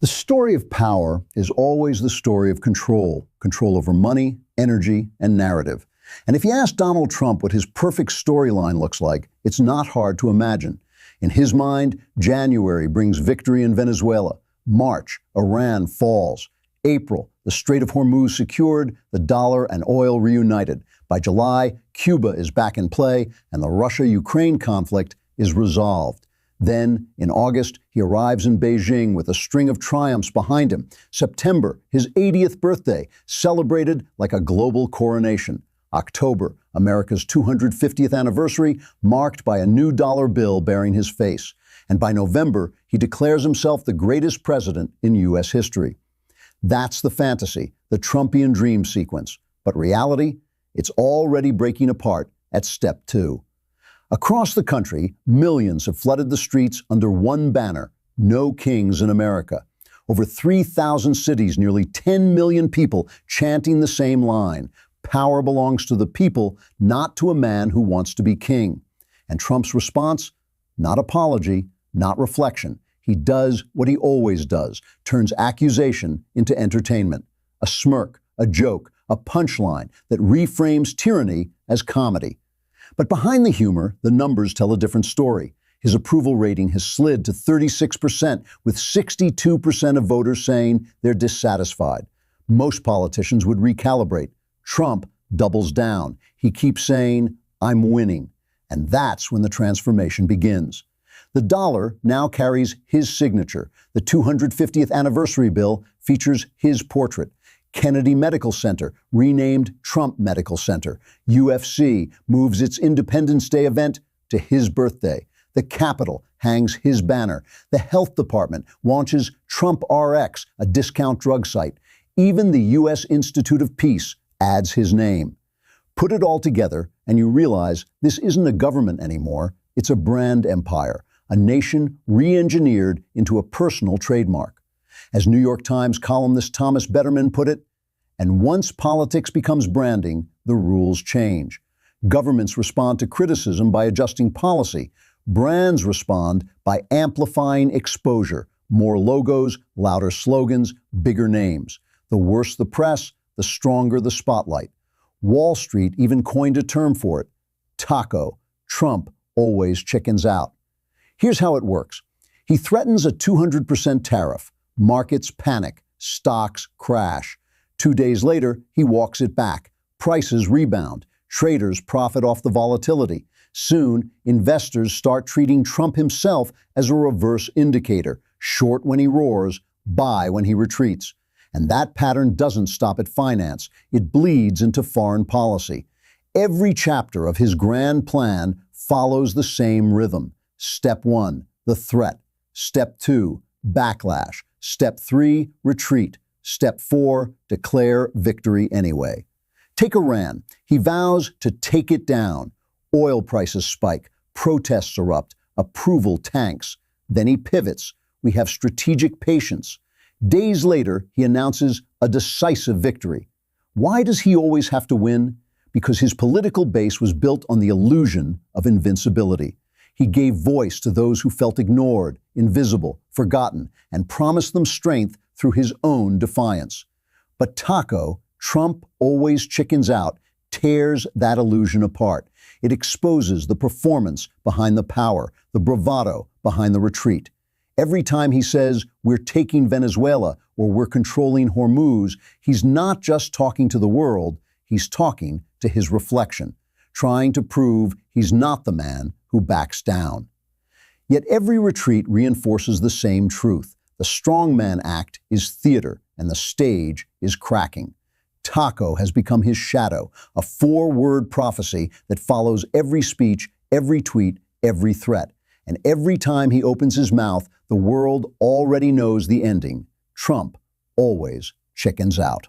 The story of power is always the story of control over money, energy, and narrative. And if you ask Donald Trump what his perfect storyline looks like, it's not hard to imagine. In his mind, January brings victory in Venezuela. March, Iran falls. April, the Strait of Hormuz secured, the dollar and oil reunited. By July, Cuba is back in play, and the Russia-Ukraine conflict is resolved. Then, in August, he arrives in Beijing with a string of triumphs behind him. September, his 80th birthday, celebrated like a global coronation. October, America's 250th anniversary, marked by a new dollar bill bearing his face. And by November, he declares himself the greatest president in U.S. history. That's the fantasy, the Trumpian dream sequence. But reality? It's already breaking apart at step 2. Across the country, millions have flooded the streets under one banner: No Kings in America. Over 3,000 cities, nearly 10 million people chanting the same line: power belongs to the people, not to a man who wants to be king. And Trump's response? Not apology, not reflection. He does what he always does, turns accusation into entertainment. A smirk, a joke, a punchline that reframes tyranny as comedy. But behind the humor, the numbers tell a different story. His approval rating has slid to 36%, with 62% of voters saying they're dissatisfied. Most politicians would recalibrate. Trump doubles down. He keeps saying, "I'm winning." And that's when the transformation begins. The dollar now carries his signature. The 250th anniversary bill features his portrait. Kennedy Medical Center, renamed Trump Medical Center. UFC moves its Independence Day event to his birthday. The Capitol hangs his banner. The Health Department launches Trump RX, a discount drug site. Even the U.S. Institute of Peace adds his name. Put it all together, and you realize this isn't a government anymore. It's a brand empire, a nation re-engineered into a personal trademark. As New York Times columnist Thomas Betterman put it, and once politics becomes branding, the rules change. Governments respond to criticism by adjusting policy. Brands respond by amplifying exposure. More logos, louder slogans, bigger names. The worse the press, the stronger the spotlight. Wall Street even coined a term for it: taco. Trump always chickens out. Here's how it works. He threatens a 200% tariff. Markets panic, stocks crash. 2 days later, he walks it back. Prices rebound. Traders profit off the volatility. Soon, investors start treating Trump himself as a reverse indicator: short when he roars, buy when he retreats. And that pattern doesn't stop at finance. It bleeds into foreign policy. Every chapter of his grand plan follows the same rhythm. Step 1, the threat. Step 2, backlash. Step 3, retreat. Step 4, declare victory anyway. Take Iran. He vows to take it down. Oil prices spike. Protests erupt. Approval tanks. Then he pivots. We have strategic patience. Days later, he announces a decisive victory. Why does he always have to win? Because his political base was built on the illusion of invincibility. He gave voice to those who felt ignored, invisible, forgotten, and promised them strength through his own defiance. But Taco, Trump always chickens out, tears that illusion apart. It exposes the performance behind the power, the bravado behind the retreat. Every time he says, "We're taking Venezuela," or "We're controlling Hormuz," he's not just talking to the world, he's talking to his reflection, trying to prove he's not the man who backs down. Yet every retreat reinforces the same truth. The strongman act is theater, and the stage is cracking. Taco has become his shadow, a 4-word prophecy that follows every speech, every tweet, every threat. And every time he opens his mouth, the world already knows the ending. Trump always chickens out.